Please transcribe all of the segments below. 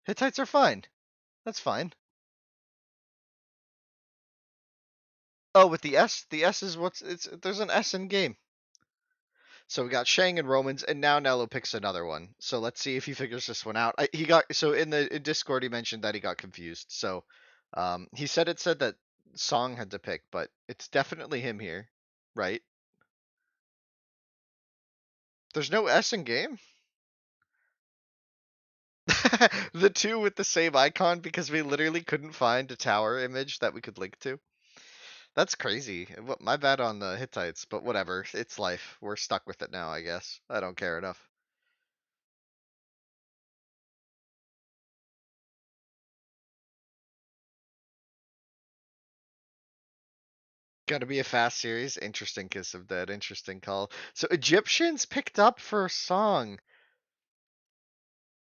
Hittites are fine. That's fine. Oh, with the S is there's an S in game. So we got Shang and Romans, and now Nello picks another one. So let's see if he figures this one out. He got so in Discord he mentioned that he got confused. So he said it said that Song had to pick, but it's definitely him here, right? There's no S in game. The two with the same icon because we literally couldn't find a tower image that we could link to. That's crazy. My bad on the Hittites, but whatever. It's life. We're stuck with it now, I guess. I don't care enough. Gotta be a fast series. Interesting Kiss of Dead. Interesting call. So Egyptians picked up for a song.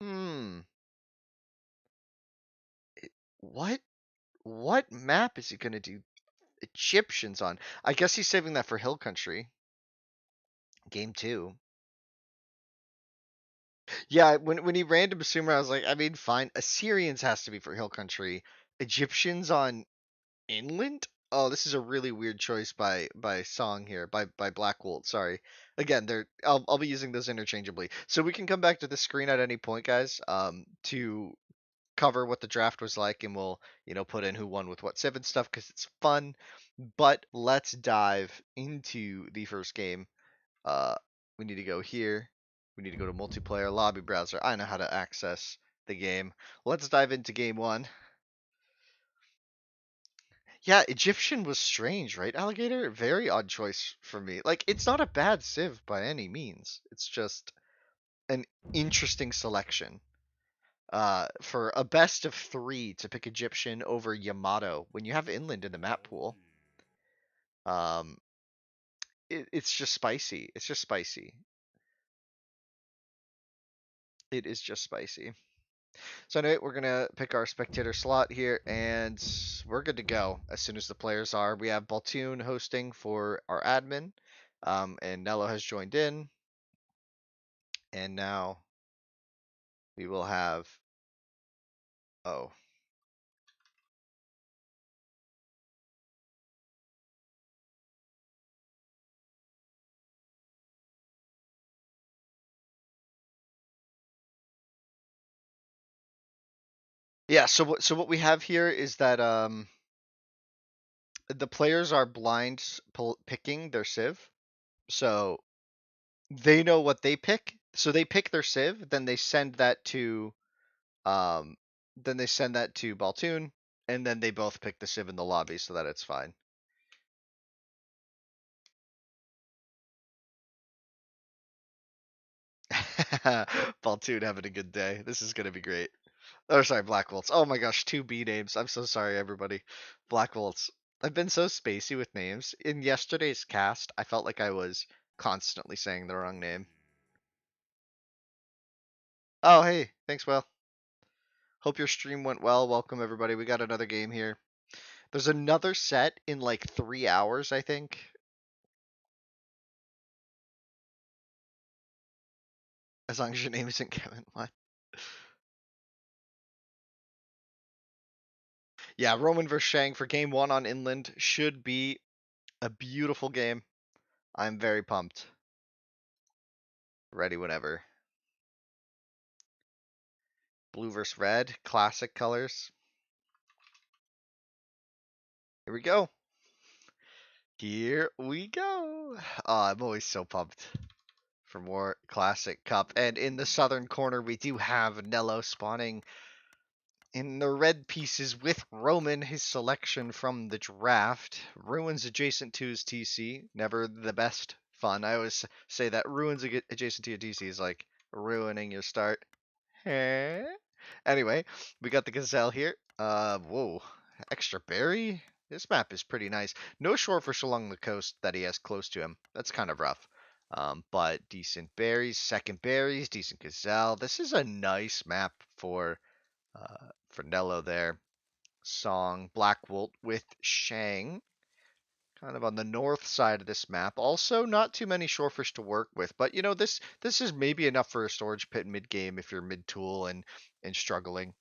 Hmm. What? What map is he gonna do Egyptians on? I guess he's saving that for Hill Country. Game 2. Yeah, when he random Sumer, I was like, I mean, fine. Assyrians has to be for Hill Country. Egyptians on Inland? Oh, this is a really weird choice by Song here, by Blackwolt. Sorry. Again, I'll be using those interchangeably. So we can come back to the screen at any point, guys, to cover what the draft was like, and we'll put in who won with what civ and stuff because it's fun. But let's dive into the first game. Uh, we need to go here. We need to go to multiplayer lobby browser. I know how to access the game. Let's dive into game one. Yeah, Egyptian was strange, right, Alligator? Very odd choice for me. Like, it's not a bad civ by any means. It's just an interesting selection. For a best of three to pick Egyptian over Yamato when you have Inland in the map pool. Um, it's just spicy. It's just spicy. It is just spicy. So anyway, we're gonna pick our spectator slot here, and we're good to go as soon as the players are. We have Baltoon hosting for our admin, and Nello has joined in, and now we will have. Oh, yeah. So what we have here is that the players are blind picking their civ, so they know what they pick. So they pick their civ, then they send that to um, Baltoon, and then they both pick the civ in the lobby so that it's fine. Baltoon having a good day. This is gonna be great. Oh, sorry, Blackwolts. Oh my gosh, two B names. I'm so sorry, everybody. Blackwolts. I've been so spacey with names. In yesterday's cast, I felt like I was constantly saying the wrong name. Oh, hey, thanks, Will. Hope your stream went well. Welcome, everybody. We got another game here. There's another set in like 3 hours, I think. As long as your name isn't Kevin. What? Yeah, Roman vs. Shang for game one on Inland should be a beautiful game. I'm very pumped. Ready whenever. Blue versus red, classic colors. Here we go. Here we go. Oh, I'm always so pumped for more classic cup. And in the southern corner, we do have Nello spawning in the red pieces with Roman, his selection from the draft. Ruins adjacent to his TC, never the best fun. I always say that ruins adjacent to your TC is like ruining your start. Anyway, we got the Gazelle here. Whoa, extra berry? This map is pretty nice. No shorefish along the coast that he has close to him. That's kind of rough. But decent berries, second berries, decent Gazelle. This is a nice map for Nello there. Song, Blackwolt with Shang. Kind of on the north side of this map. Also, not too many shorefish to work with, but you know, this is maybe enough for a storage pit mid game if you're mid tool and struggling.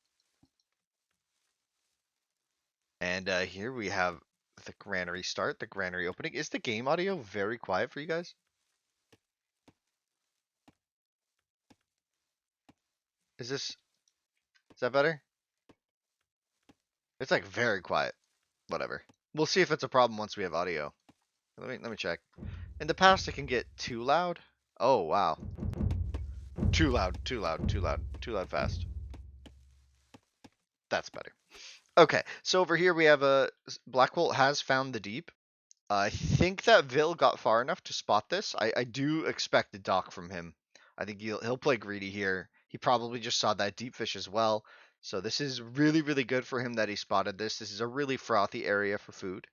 And here we have the granary start, the granary opening. Is the game audio very quiet for you guys? Is that better? It's like very quiet. Whatever. We'll see if it's a problem once we have audio. Let me check. In the past, it can get too loud. Oh wow, too loud, too loud, too loud, too loud fast. That's better. Okay, so over here we have a Blackwolt has found the deep. I think that Vil got far enough to spot this. I do expect a dock from him. I think he'll play greedy here. He probably just saw that deep fish as well. So this is really, really good for him that he spotted this. This is a really frothy area for food.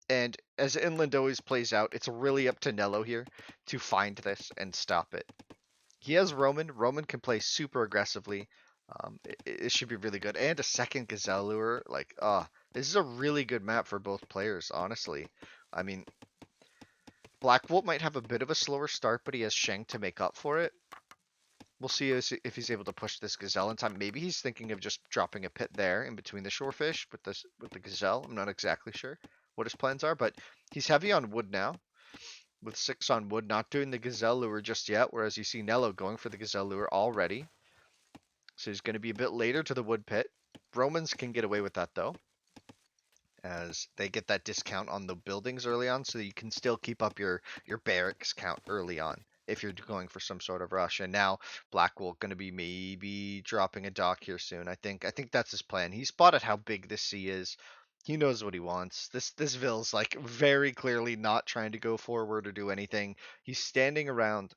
And as inland always plays out, it's really up to Nello here to find this and stop it. He has Roman. Roman can play super aggressively. It should be really good. And a second Gazelle lure. Like, this is a really good map for both players, honestly. I mean, Blackwolt might have a bit of a slower start, but he has Shank to make up for it. We'll see if he's able to push this Gazelle in time. Maybe he's thinking of just dropping a pit there in between the shorefish with the Gazelle. I'm not exactly sure what his plans are, but he's heavy on wood now. With 6 on wood, not doing the Gazelle lure just yet, whereas you see Nello going for the Gazelle lure already. So he's going to be a bit later to the wood pit. Romans can get away with that though, as they get that discount on the buildings early on, so you can still keep up your barracks count early on if you're going for some sort of rush. And now Blackwolt going to be maybe dropping a dock here soon. I think that's his plan. He spotted how big this sea is. He knows what he wants. This Ville's like very clearly not trying to go forward or do anything. He's standing around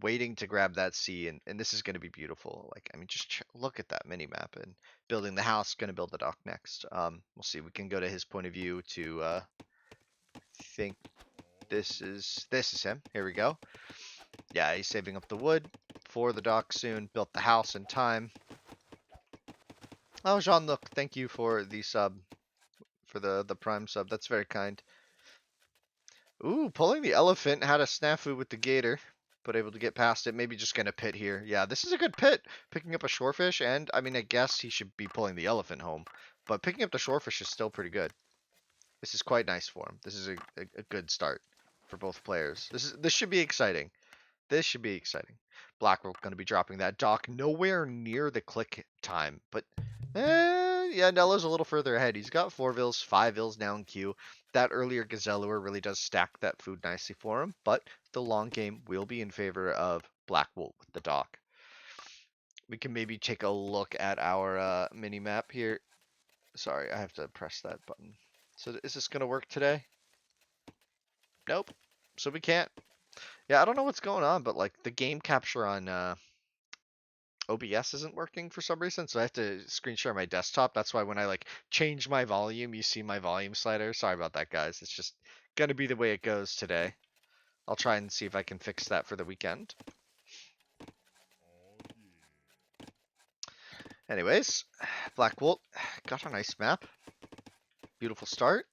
waiting to grab that sea, and this is going to be beautiful. Like, I mean, just look at that mini map. And building the house, going to build the dock next. We'll see. We can go to his point of view to think this is him. Here we go. Yeah, he's saving up the wood for the dock soon. Built the house in time. Oh, Jean-Luc, thank you for the sub, for the prime sub. That's very kind. Ooh, pulling the elephant, had a snafu with the gator, but able to get past it. Maybe just gonna pit here. Yeah, this is a good pit. Picking up a shorefish, and I mean, I guess he should be pulling the elephant home, but picking up the shorefish is still pretty good. This is quite nice for him. This is a good start for both players. This should be exciting. This should be exciting. Blackwolt going to be dropping that dock nowhere near the click time, but yeah, Nello's a little further ahead. He's got 4 vills, 5 vills now in queue. That earlier Gazelle lure really does stack that food nicely for him, but the long game will be in favor of Blackwolt with the dock. We can maybe take a look at our mini map here. Sorry, I have to press that button. So is this going to work today? Nope. So we can't. Yeah, I don't know what's going on, but like the game capture on OBS isn't working for some reason, so I have to screen share my desktop. That's why when I like change my volume, you see my volume slider. Sorry about that, guys. It's just gonna be the way it goes today. I'll try and see if I can fix that for the weekend. Anyways, Blackwolt got a nice map. Beautiful start.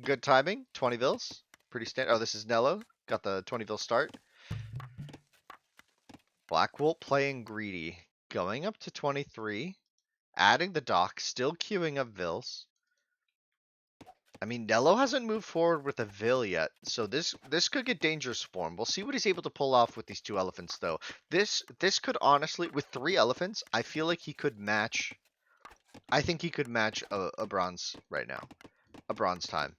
Good timing. 20 vills. Pretty standard. Oh, this is Nello. Got the 20 vill start. Blackwolt playing greedy. Going up to 23. Adding the dock. Still queuing up vills. I mean, Nello hasn't moved forward with a Vil yet, so this could get dangerous for him. We'll see what he's able to pull off with these 2 elephants, though. This could honestly, with 3 elephants, I feel like he could match. I think he could match a bronze right now, a bronze time.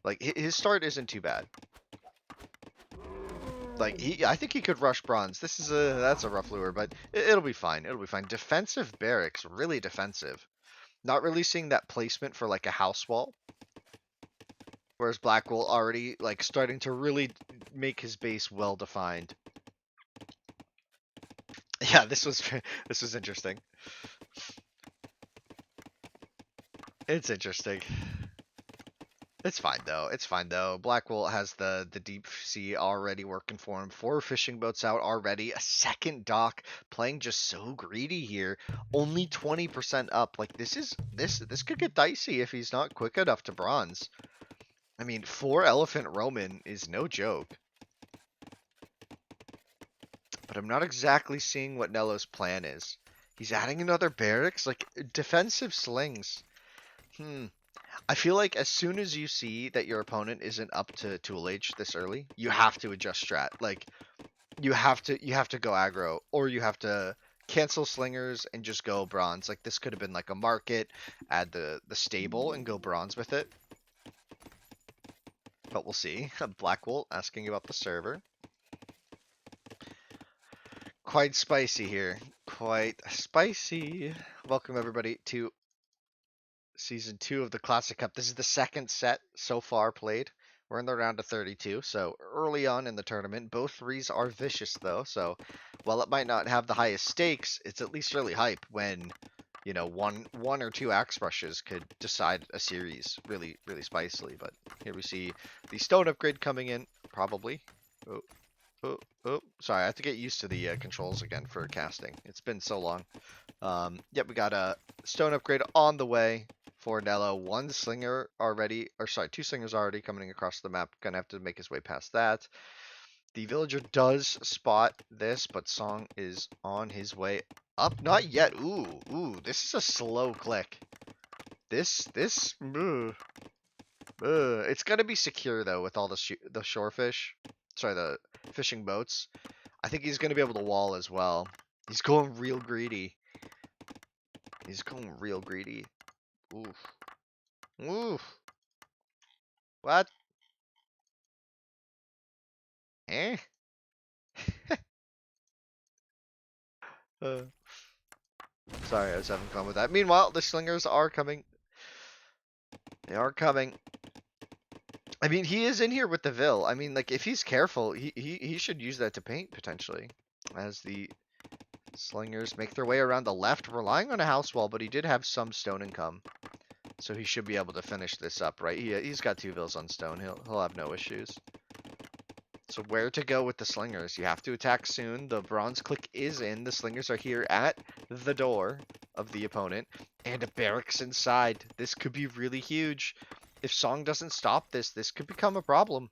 Like his start isn't too bad. Like I think he could rush bronze. That's a rough lure, but it'll be fine. It'll be fine. Defensive barracks, really defensive. Not really seeing that placement for like a house wall. Whereas Blackwolt already like starting to really make his base well defined. Yeah, this was interesting. It's interesting. It's fine though. It's fine though. Blackwolt has the deep sea already working for him. 4 fishing boats out already. A second dock, playing just so greedy here. Only 20% up. Like this could get dicey if he's not quick enough to bronze. I mean, 4 elephant Roman is no joke, but I'm not exactly seeing what Nello's plan is. He's adding another barracks, like defensive slings. Hmm. I feel like as soon as you see that your opponent isn't up to Tool Age this early, you have to adjust strat. Like you have to go aggro, or you have to cancel slingers and just go bronze. Like this could have been like a market, add the stable and go bronze with it. But we'll see. Blackwolt asking about the server. Quite spicy here. Quite spicy. Welcome everybody to season 2 of the Classic Cup. This is the second set so far played. We're in the round of 32, so early on in the tournament. Both threes are vicious though, so while it might not have the highest stakes, it's at least really hype when, one or two axe brushes could decide a series really spicily. But here we see the stone upgrade coming in, probably. Oh, oh, sorry, I have to get used to the controls again for casting. It's been so long. Yep, we got a stone upgrade on the way for Nello. One slinger already, or sorry, 2 slingers already coming across the map. Gonna have to make his way past that. The villager does spot this, but Song is on his way up. Not yet. Ooh, this is a slow click. It's gonna be secure though with all the shorefish. Sorry, the fishing boats. I think he's gonna be able to wall as well. He's going real greedy. He's going real greedy. Oof. Oof. What? Eh? Uh, sorry, I was having fun with that. Meanwhile, the slingers are coming. They are coming. I mean, he is in here with the Vil. I mean, like, if he's careful, he should use that to paint, potentially. As the slingers make their way around the left, relying on a house wall, but he did have some stone income. So he should be able to finish this up, right? He's got 2 Vils on stone. He'll have no issues. So where to go with the slingers? You have to attack soon. The bronze click is in. The slingers are here at the door of the opponent. And a barracks inside. This could be really huge. If Song doesn't stop this could become a problem.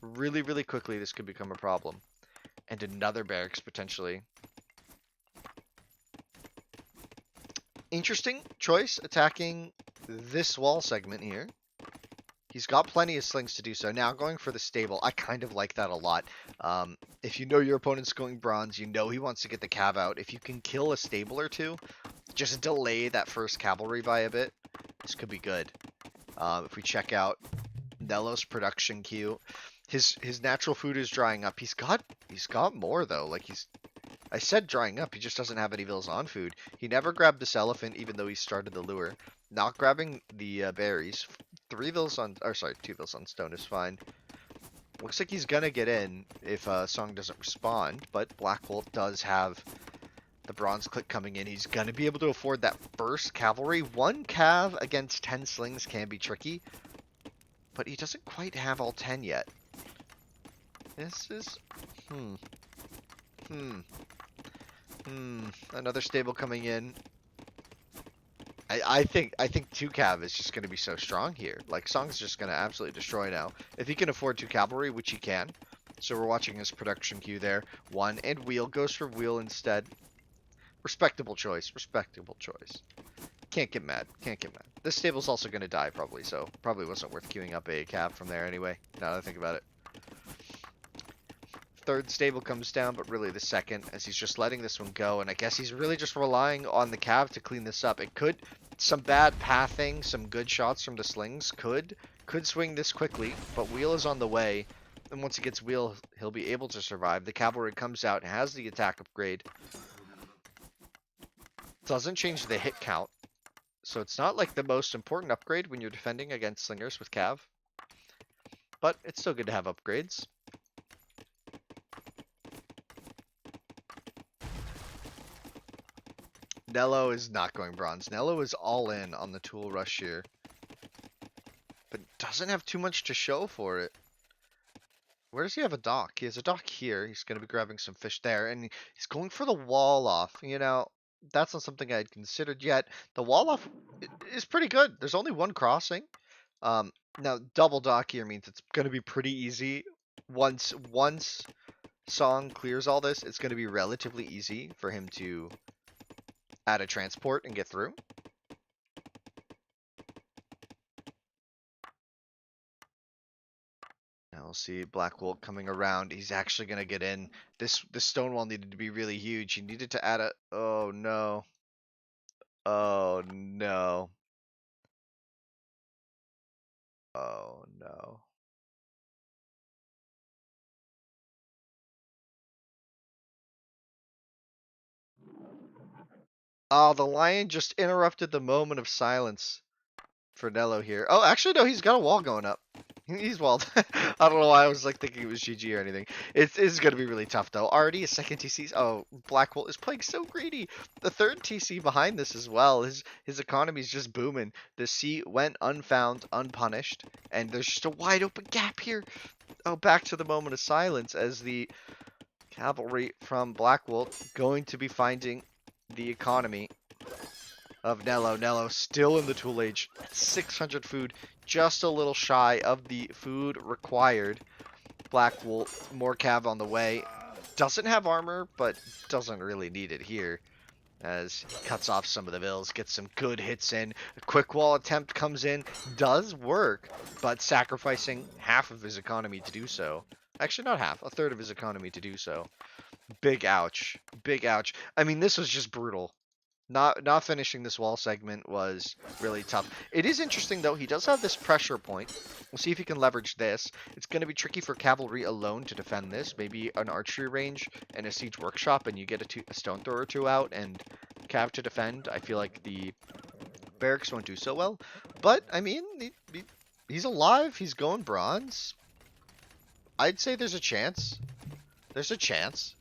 Really quickly, this could become a problem. And another barracks, potentially. Interesting choice, attacking this wall segment here. He's got plenty of slings to do so. Now going for the stable, I kind of like that a lot. If you know your opponent's going bronze, you know he wants to get the cav out. If you can kill a stable or two, just delay that first cavalry by a bit. This could be good. If we check out Nello's production queue, his natural food is drying up. He's got more though. Like I said drying up. He just doesn't have any Vils on food. He never grabbed this elephant, even though he started the lure. Not grabbing the berries. 3 Vils on, or sorry, 2 Vils on stone is fine. Looks like he's gonna get in if Song doesn't respond, but Blackwolt does have the bronze click coming in. He's gonna be able to afford that first cavalry. 1 cav against 10 slings can be tricky, but he doesn't quite have all 10 yet. This is, another stable coming in. I think 2 cav is just going to be so strong here. Like, Song's just going to absolutely destroy now. If he can afford 2 cavalry, which he can. So we're watching his production queue there. 1 and wheel. Goes for wheel instead. Respectable choice. Respectable choice. Can't get mad. Can't get mad. This stable's also going to die probably, so probably wasn't worth queuing up a cav from there anyway, now that I think about it. Third stable comes down, but really the second, as he's just letting this one go, and I guess he's really just relying on the cav to clean this up. It could, some bad pathing, some good shots from the slings could swing this quickly, but wheel is on the way, and once he gets wheel, he'll be able to survive. The cavalry comes out and has the attack upgrade. Doesn't change the hit count, so it's not like the most important upgrade when you're defending against slingers with cav, but it's still good to have upgrades. Nello is not going bronze. Nello is all in on the tool rush here, but doesn't have too much to show for it. Where does he have a dock? He has a dock here. He's going to be grabbing some fish there, and he's going for the wall off. You know, that's not something I had considered yet. The wall off is pretty good. There's only 1 crossing. Now double dock here means it's gonna be pretty easy. Once Song clears all this, it's gonna be relatively easy for him to add a transport and get through. Now we'll see Blackwolt coming around. He's actually gonna get in. This stone wall needed to be really huge. He needed to add a. Oh no. Oh no. Oh no. Oh, the lion just interrupted the moment of silence for Nello here. Oh, actually, no, he's got a wall going up. He's walled. I don't know why I was like thinking it was GG or anything. It's going to be really tough though. Already a second TC. Oh, Blackwolt is playing so greedy. The third TC behind this as well. His economy's just booming. The sea went unfound, unpunished, and there's just a wide open gap here. Oh, back to the moment of silence as the cavalry from Blackwolt going to be finding the economy of Nello. Nello still in the tool age. 600 food, just a little shy of the food required. Blackwolt, more cav on the way. Doesn't have armor, but doesn't really need it here. As he cuts off some of the bills, gets some good hits in. A quick wall attempt comes in, does work, but sacrificing half of his economy to do so. Actually, not half, a third of his economy to do so. Big ouch. Big ouch. I mean, this was just brutal. Not finishing this wall segment was really tough. It is interesting though, he does have this pressure point. We'll see if he can leverage this. It's going to be tricky for cavalry alone to defend this. Maybe an archery range and a siege workshop and you get a stone thrower or two out and cav to defend. I feel like the barracks won't do so well. But, I mean, he's alive. He's going bronze. I'd say there's a chance. There's a chance.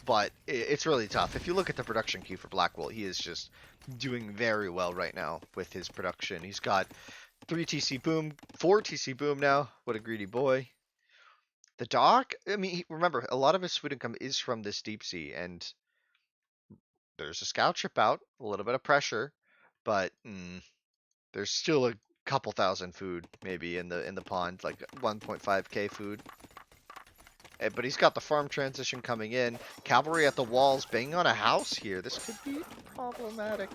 But it's really tough. If you look at the production queue for Blackwolt, he is just doing very well right now with his production. He's got 3 TC boom, 4 TC boom now. What a greedy boy. The dock, I mean, remember, a lot of his food income is from this deep sea, and there's a scout ship out, a little bit of pressure, but there's still a couple thousand food maybe in the pond, like 1.5k food. But he's got the farm transition coming in. Cavalry at the walls, banging on a house here. This could be problematic.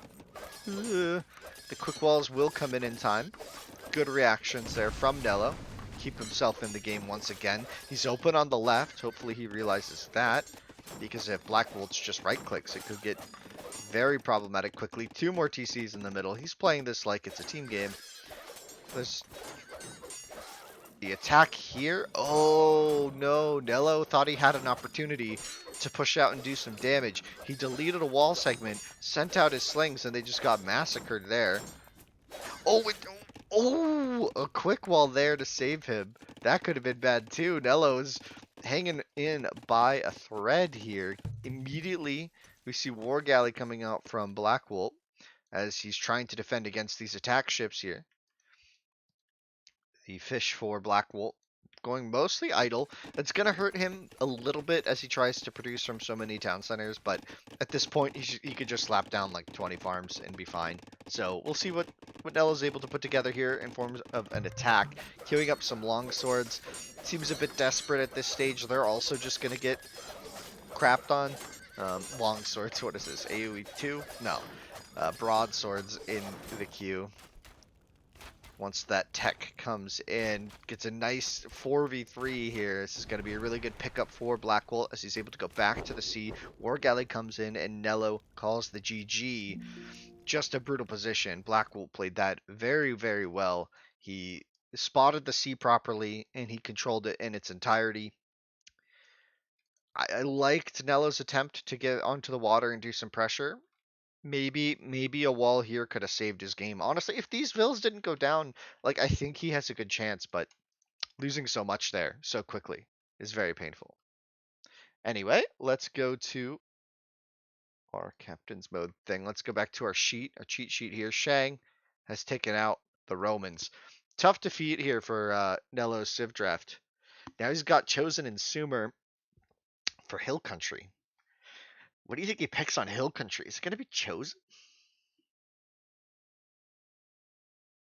Ugh. The quick walls will come in time. Good reactions there from Nello. Keep himself in the game once again. He's open on the left. Hopefully he realizes that. Because if Blackwolt's just right clicks, it could get very problematic quickly. 2 more TCs in the middle. He's playing this like it's a team game. There's the attack here. Oh no, Nello thought he had an opportunity to push out and do some damage. He deleted a wall segment, sent out his slings, and they just got massacred there. Oh, a quick wall there to save him. That could have been bad too. Nello's hanging in by a thread here. Immediately, we see War Galley coming out from Blackwolt as he's trying to defend against these attack ships here. The fish for Blackwolt going mostly idle. That's going to hurt him a little bit as he tries to produce from so many town centers, but at this point, he could just slap down like 20 farms and be fine. So we'll see what Nello's able to put together here in forms of an attack. Queuing up some long swords. Seems a bit desperate at this stage. They're also just going to get crapped on. Long swords, what is this? AoE 2? No. Broadswords in the queue. Once that tech comes in, gets a nice 4v3 here. This is going to be a really good pickup for Blackwolt as he's able to go back to the sea. War Galley comes in and Nello calls the GG. Just a brutal position. Blackwolt played that very, very well. He spotted the sea properly and he controlled it in its entirety. I liked Nello's attempt to get onto the water and do some pressure. Maybe a wall here could have saved his game. Honestly, if these vills didn't go down, like I think he has a good chance, but losing so much there so quickly is very painful. Anyway, let's go to our captain's mode thing. Let's go back to our cheat sheet here. Shang has taken out the Romans. Tough defeat here for Nello's Civ draft. Now he's got Chosen and Sumer for Hill Country. What do you think he picks on Hill Country? Is it going to be Chosen?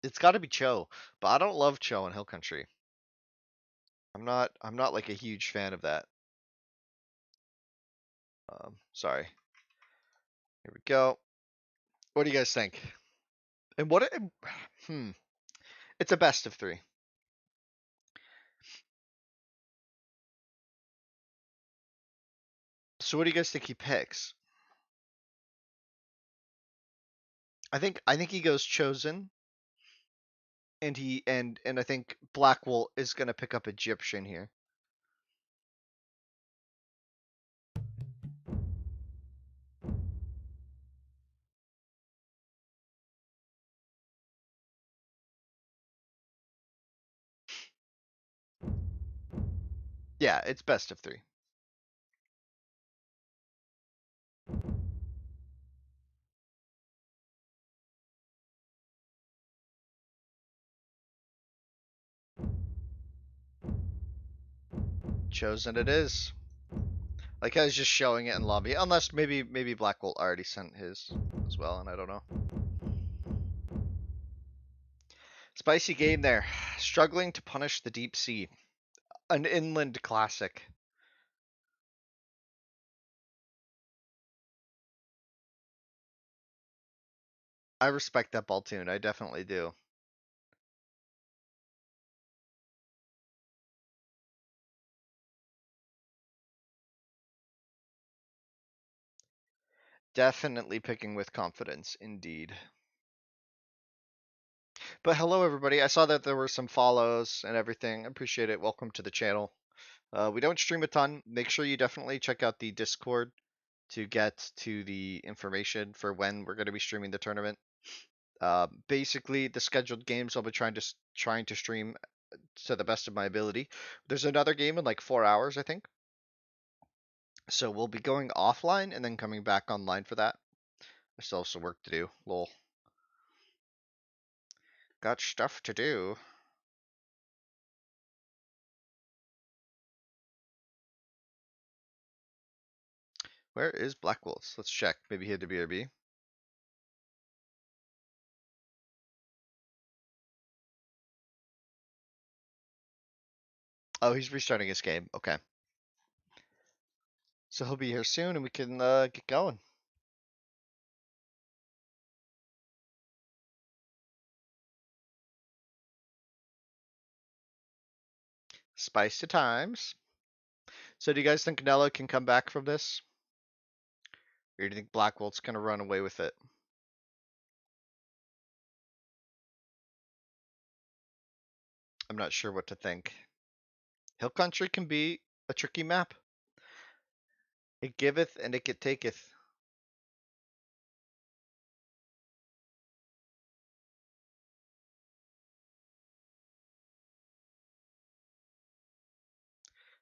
It's got to be Cho, but I don't love Cho in Hill Country. I'm not like a huge fan of that. Sorry. Here we go. What do you guys think? And what? Hmm. It's a best of three. So what do you guys think he picks? I think he goes Chosen, and I think Blackwolt is gonna pick up Egyptian here. Yeah, it's best of three. Chosen it is. Like I was just showing it in lobby, unless maybe Blackwolt already sent his as well, and I don't know. Spicy game there. Struggling to punish the deep sea. An inland classic. I respect that ball tune. I definitely do. Definitely picking with confidence, indeed. But hello, everybody. I saw that there were some follows and everything. I appreciate it. Welcome to the channel. We don't stream a ton. Make sure you definitely check out the Discord to get to the information for when we're going to be streaming the tournament. Basically, the scheduled games I'll be trying to stream to the best of my ability. There's another game in like 4 hours, I think. So we'll be going offline and then coming back online for that. I still have some work to do. Lol. Got stuff to do. Where is Blackwolt? Let's check. Maybe he had to BRB. Oh, he's restarting his game. Okay. So he'll be here soon and we can get going. Spice to times. So do you guys think Nello can come back from this? Or do you think Blackwolt's gonna run away with it? I'm not sure what to think. Hill Country can be a tricky map. It giveth and it taketh.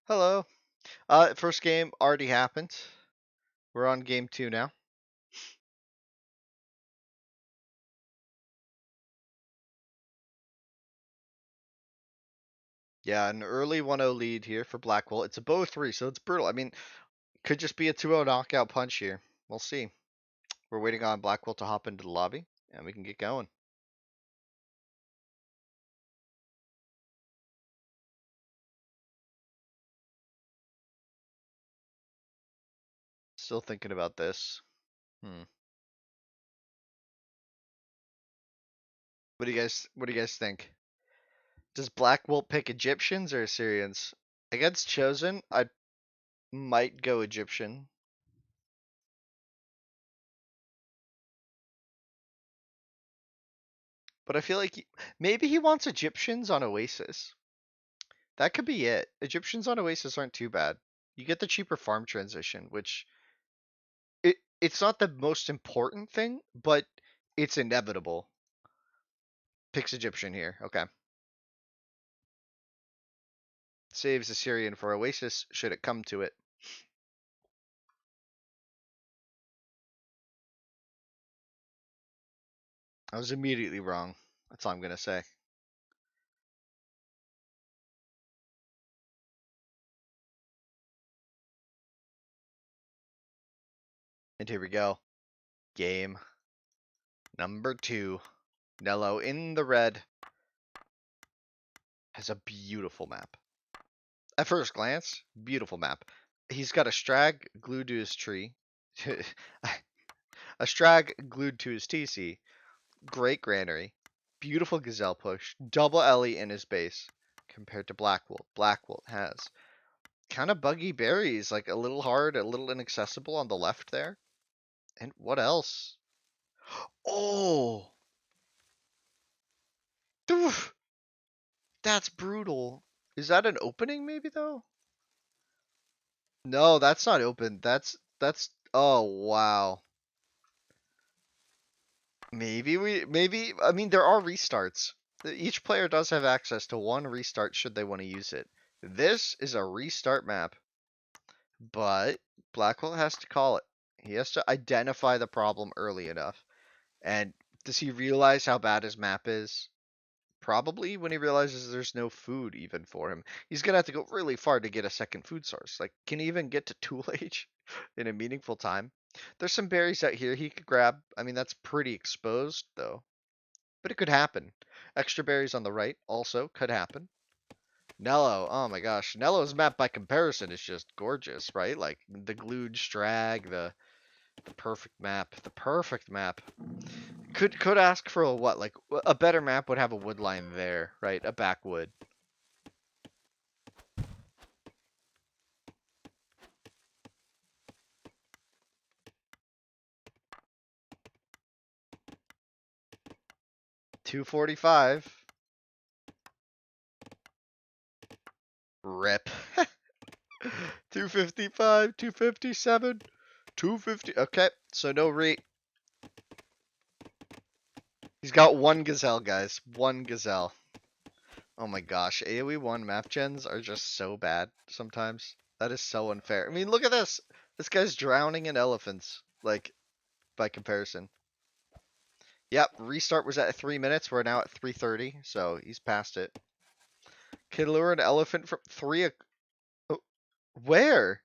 Hello. First game already happened. We're on game 2 now. Yeah, an early 1-0 lead here for Blackwell. It's a Bo3, so it's brutal. I mean, could just be a 2-0 knockout punch here. We'll see. We're waiting on Blackwell to hop into the lobby, and we can get going. Still thinking about this. What do you guys think? Does Blackwell pick Egyptians or Assyrians? Against Chosen, I might go Egyptian. But I feel like maybe he wants Egyptians on Oasis. That could be it. Egyptians on Oasis aren't too bad. You get the cheaper farm transition, which it's not the most important thing, but it's inevitable. Picks Egyptian here. Okay. Saves Assyrian for Oasis should it come to it. I was immediately wrong. That's all I'm gonna say. And here we go. Game number 2. Nello in the red has a beautiful map. At first glance, beautiful map. He's got a strag glued to his tree. A strag glued to his TC. Great granary. Beautiful gazelle push. Double Ellie in his base. Compared to Blackwolt. Blackwolt has kind of buggy berries, like a little hard, a little inaccessible on the left there. And what else? Oh! Oof, that's brutal. Is that an opening maybe though? No, that's not open. That's oh wow. Maybe I mean there are restarts. Each player does have access to one restart should they want to use it. This is a restart map, but Blackwell has to call it. He has to identify the problem early enough. And does he realize how bad his map is? Probably when he realizes there's no food even for him. He's gonna have to go really far to get a second food source. Like, can he even get to Tool Age in a meaningful time? There's some berries out here he could grab. I mean, that's pretty exposed though. But it could happen. Extra berries on the right also could happen. Nello, oh my gosh. Nello's map by comparison is just gorgeous, right? Like the glued strag, the perfect map. The perfect map. Could ask for a what? Like a better map would have a wood line there, right? A backwood. $245. Rip. 255, 257, 250. Okay, so no re. He's got one gazelle, guys. One gazelle. Oh my gosh, AoE 1 map gens are just so bad sometimes. That is so unfair. I mean, look at this. This guy's drowning in elephants, like, by comparison. Yep, restart was at 3 minutes. We're now at 3:30, so he's past it. Can lure an elephant from 3 oh, where?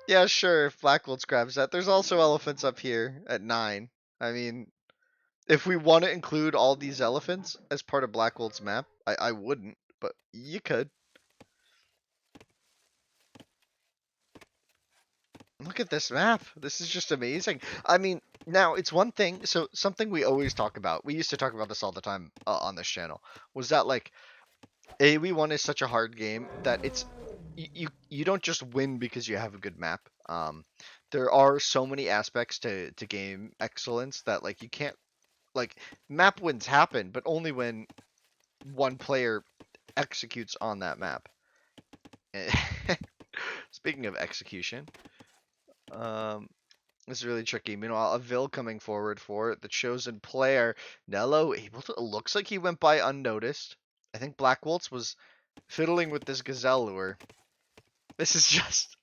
Yeah, sure, if Blackwolt grabs that. There's also elephants up here at 9. I mean, if we want to include all these elephants as part of Blackwolt's map, I wouldn't, but you could. Look at this map. This is just amazing. I mean, now it's one thing. So something we always talk about. We used to talk about this all the time on this channel. Was that like AoE1 is such a hard game that it's you don't just win because you have a good map. There are so many aspects to game excellence that like you can't like map wins happen, but only when one player executes on that map. Speaking of execution, it's really tricky. Meanwhile, a Vil coming forward for the chosen player. Nello able to. It looks like he went by unnoticed. I think Blackwolt's was fiddling with this gazelle lure. This is just.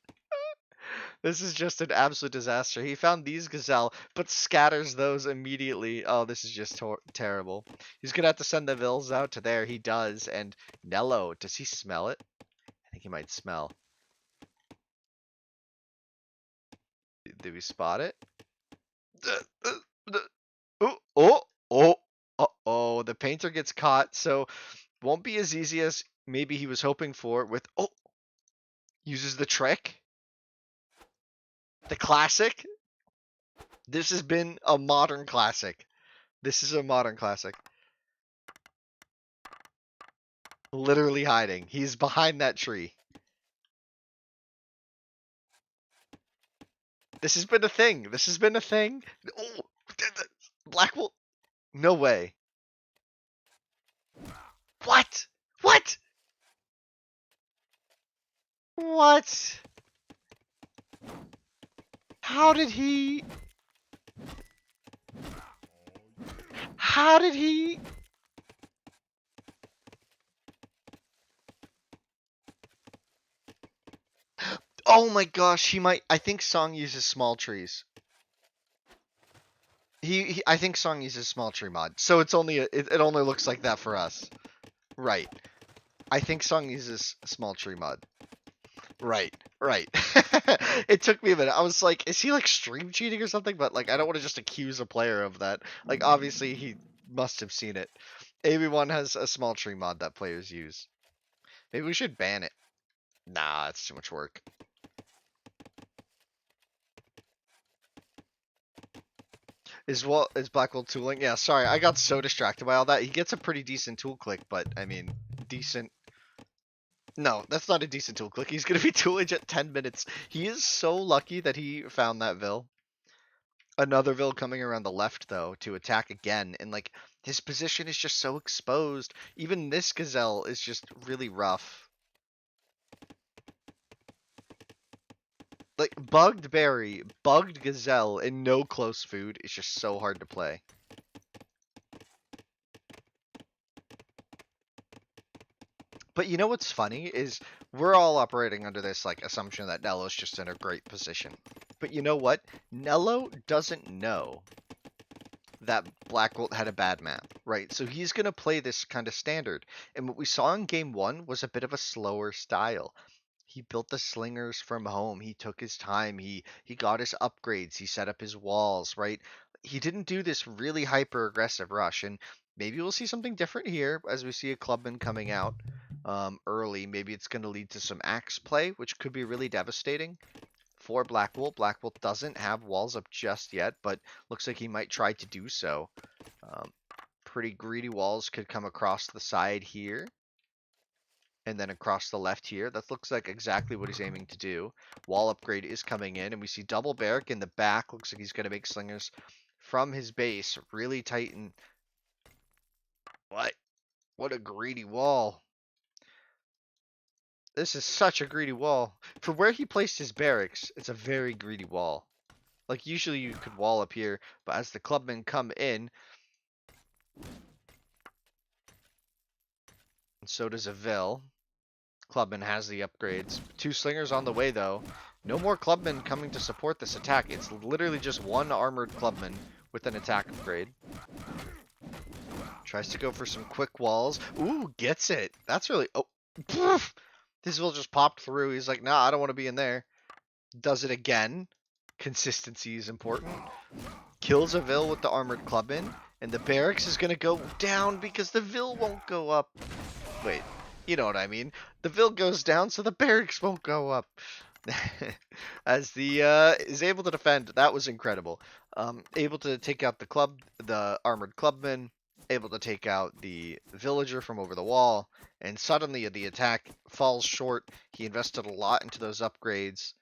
This is just an absolute disaster. He found these gazelle, but scatters those immediately. Oh, this is just terrible. He's gonna have to send the Vils out to there. He does. And Nello, does he smell it? I think he might smell. Did we spot it? Oh, oh, oh, oh, the painter gets caught, so won't be as easy as maybe he was hoping for with, oh, uses the trick. The classic. This has been a modern classic. This is a modern classic. Literally hiding. He's behind that tree. This has been a thing. This has been a thing. Oh, Blackwolt. No way. What? What? What? How did he? How did he? Oh my gosh, he might. I think Song uses small trees. I think Song uses small tree mod, so it's only it only looks like that for us. Right. I think Song uses small tree mod. Right. Right. It took me a minute. I was like, is he like stream cheating or something? But like, I don't want to just accuse a player of that. Like, obviously he must have seen it. AB1 has a small tree mod that players use. Maybe we should ban it. Nah, it's too much work. Is Blackwolt tooling? Yeah, sorry, I got so distracted by all that. He gets a pretty decent tool click, but I mean, decent. No, that's not a decent tool click. He's gonna be tooling at 10 minutes. He is so lucky that he found that Vil. Another Vil coming around the left though to attack again, and like his position is just so exposed. Even this Gazelle is just really rough. Like bugged berry, bugged Gazelle, and no close food is just so hard to play. But you know what's funny is we're all operating under this like assumption that Nello's just in a great position. But you know what? Nello doesn't know that Blackwolt had a bad map, right? So he's going to play this kind of standard. And what we saw in game one was a bit of a slower style. He built the slingers from home. He took his time. He got his upgrades. He set up his walls, right? He didn't do this really hyper aggressive rush. And maybe we'll see something different here as we see a clubman coming out early. Maybe it's going to lead to some axe play, which could be really devastating for Blackwolt. Blackwolt doesn't have walls up just yet, but looks like he might try to do so. Um, Pretty greedy walls could come across the side here and then across the left here. That looks like exactly what he's aiming to do. Wall upgrade is coming in, and we see double barrack in the back. Looks like he's going to make slingers from his base. Really tighten. What? What a greedy wall. This is such a greedy wall. For where he placed his barracks, it's a very greedy wall. Like, usually you could wall up here, but as the clubmen come in, and so does a Vil. Clubman has the upgrades. Two slingers on the way, though. No more clubmen coming to support this attack. It's literally just one armored clubman with an attack upgrade. Tries to go for some quick walls. Ooh, gets it. That's really... Oh, poof! This Vil just popped through. He's like, nah, I don't want to be in there. Does it again. Consistency is important. Kills a Vil with the armored clubman. And the barracks is going to go down because the Vil won't go up. Wait, you know what I mean. The Vil goes down, so the barracks won't go up. As the is able to defend, that was incredible. Able to take out the armored clubman, able to take out the villager from over the wall, and suddenly the attack falls short. He invested a lot into those upgrades.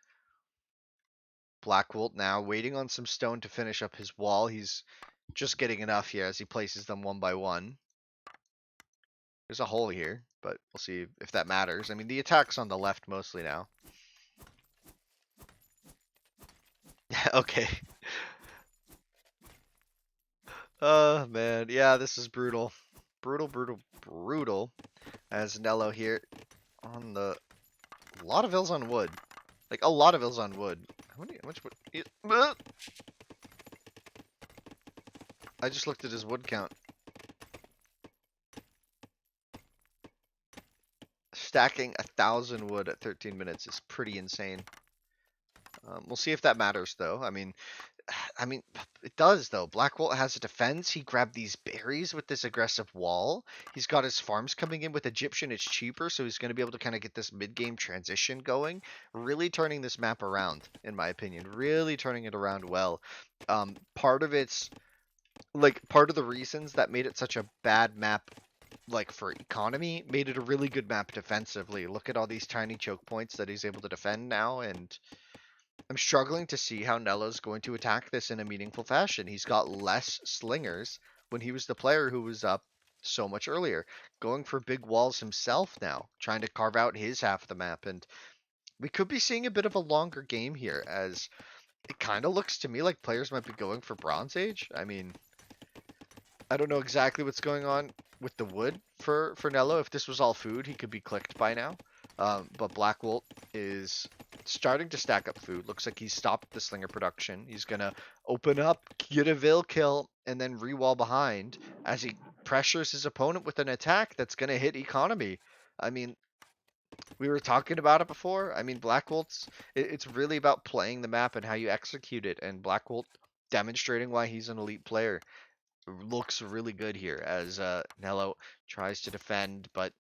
Blackwolt now waiting on some stone to finish up his wall. He's just getting enough here as he places them one by one. There's a hole here, but we'll see if that matters. I mean, the attack's on the left mostly now. Okay. Oh, man. Yeah, this is brutal. Brutal, brutal, brutal. As Nello here on the... A lot of Vils on wood. Like, a lot of Vils on wood. How much wood? I just looked at his wood count. Stacking 1,000 wood at 13 minutes is pretty insane. We'll see if that matters, though. I mean, it does, though. Blackwolt has a defense. He grabbed these berries with this aggressive wall. He's got his farms coming in with Egyptian. It's cheaper, so he's going to be able to kind of get this mid-game transition going. Really turning this map around, in my opinion. Really turning it around well. Part of the reasons that made it such a bad map like for economy made it a really good map defensively. Look at all these tiny choke points that he's able to defend now, and I'm struggling to see how Nello's going to attack this in a meaningful fashion. He's got less slingers when he was the player who was up so much earlier, going for big walls himself now, trying to carve out his half of the map, and we could be seeing a bit of a longer game here, as it kind of looks to me like players might be going for Bronze Age. I mean, I don't know exactly what's going on with the wood for Nello. If this was all food, he could be clicked by now. But Blackwolt is starting to stack up food. Looks like he's stopped the slinger production. He's going to open up, get a Vil kill, and then re-wall behind as he pressures his opponent with an attack that's going to hit economy. I mean, We were talking about it before. I mean, it's really about playing the map and how you execute it, and Blackwolt demonstrating why he's an elite player looks really good here as Nello tries to defend, but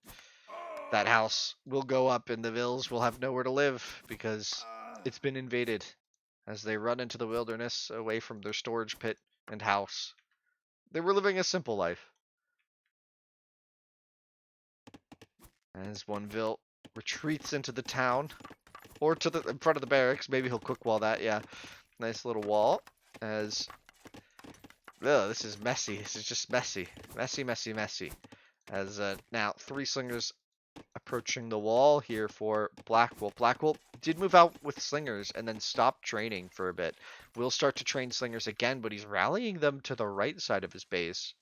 that house will go up and the Vills will have nowhere to live because it's been invaded as they run into the wilderness away from their storage pit and house. They were living a simple life. As one Vil retreats into the town or to the in front of the barracks, maybe he'll quick wall that. Yeah, nice little wall. As this is messy. This is just messy, messy, messy, messy. As now 3 slingers approaching the wall here for Blackwolt. Blackwolt did move out with slingers and then stopped training for a bit. Will start to train slingers again, but he's rallying them to the right side of his base.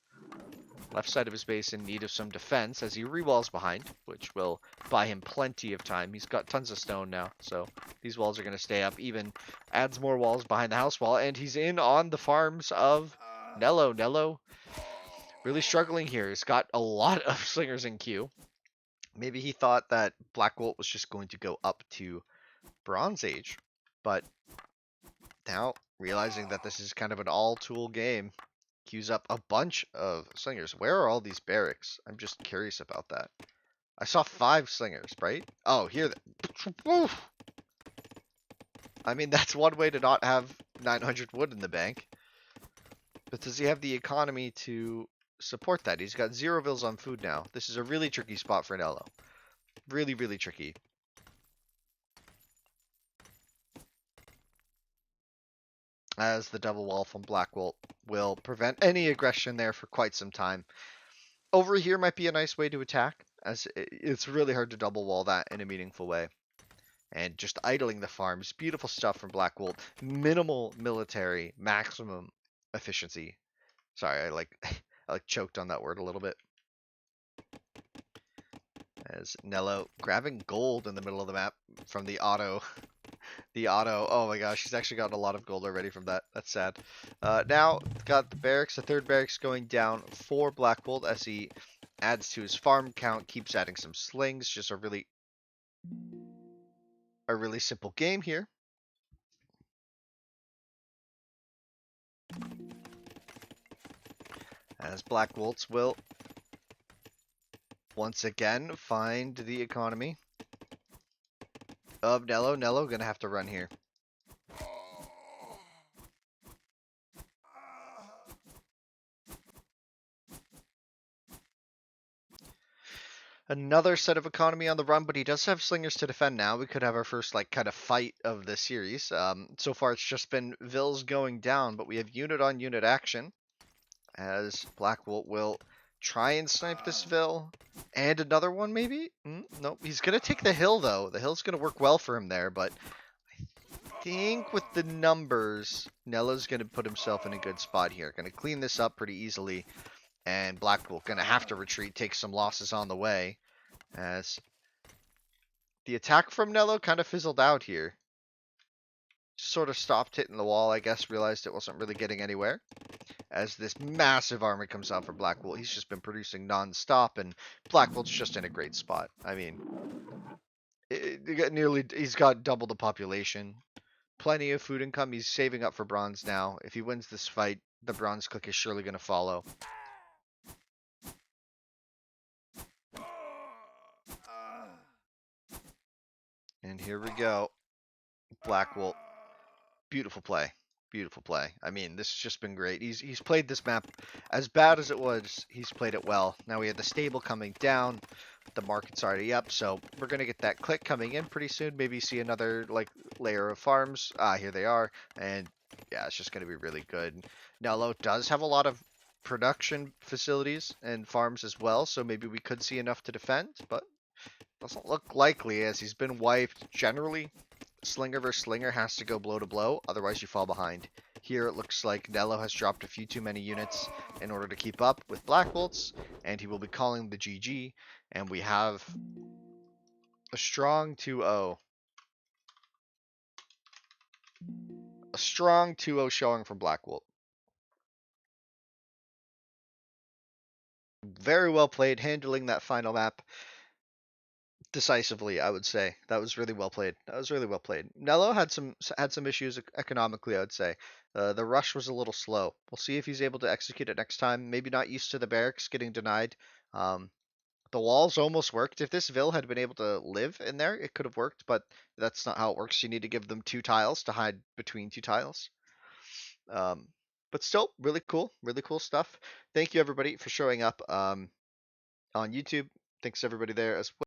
Left side of his base in need of some defense as he rewalls behind, which will buy him plenty of time. He's got tons of stone now, so these walls are going to stay up. Even adds more walls behind the house wall, and he's in on the farms of Nello. Nello really struggling here. He's got a lot of slingers in queue. Maybe he thought that Blackwolt was just going to go up to Bronze Age, but now realizing that this is kind of an all-tool game, queues up a bunch of slingers. Where are all these barracks? I'm just curious about that. I saw 5 slingers, right? Oh, here. I mean, that's one way to not have 900 wood in the bank. But does he have the economy to support that? He's got 0 Vils on food now. This is a really tricky spot for Nello. Really, really tricky. As the double wall from Blackwolt will prevent any aggression there for quite some time. Over here might be a nice way to attack, as it's really hard to double wall that in a meaningful way. And just idling the farms, beautiful stuff from Blackwolt. Minimal military, maximum efficiency. Sorry, I like I like choked on that word a little bit. As Nello grabbing gold in the middle of the map from the auto. The auto. Oh my gosh, he's actually gotten a lot of gold already from that. That's sad. Now got the barracks, the 3rd barracks going down for Blackwolt as he adds to his farm count, keeps adding some slings. Just a really simple game here. As Blackwolts will once again find the economy of Nello. Nello gonna have to run here. Another set of economy on the run, but he does have slingers to defend now. We could have our first like kind of fight of the series. So far it's just been Vils going down, but we have unit on unit action as Blackwolt will try and snipe this Vil. And another one maybe? Nope. He's gonna take the hill though. The hill's gonna work well for him there, but I think with the numbers, Nello's gonna put himself in a good spot here. Gonna clean this up pretty easily. And Blackwolt gonna have to retreat, take some losses on the way. As the attack from Nello kind of fizzled out here. Just sort of stopped hitting the wall, I guess, realized it wasn't really getting anywhere. As this massive army comes out for Blackwolt, he's just been producing non-stop, and Blackwolt's just in a great spot. I mean, he's got double the population. Plenty of food income. He's saving up for bronze now. If he wins this fight, the bronze click is surely going to follow. And here we go. Blackwolt. Beautiful play. Beautiful play. I mean, this has just been great. He's played this map as bad as it was. He's played it well. Now we have the stable coming down. The market's already up, so we're gonna get that click coming in pretty soon. Maybe see another like layer of farms. Here they are, and yeah, it's just gonna be really good. Nello does have a lot of production facilities and farms as well, so maybe we could see enough to defend, but doesn't look likely as he's been wiped. Generally, slinger versus slinger has to go blow to blow, otherwise you fall behind. Here it looks like Nello has dropped a few too many units in order to keep up with Blackwolts, and he will be calling the GG, and we have a strong 2-0. A strong 2-0 showing from Blackwolt. Very well played, handling that final map. decisively, I would say. That was really well played. That was really well played. Nello had some issues economically, I would say. The rush was a little slow. We'll see if he's able to execute it next time. Maybe not used to the barracks getting denied. Um, the walls almost worked. If this Ville had been able to live in there, it could have worked, but that's not how it works. You need to give them two tiles to hide between two tiles. Um, but still, really cool stuff. Thank you everybody for showing up on YouTube. Thanks everybody there as well.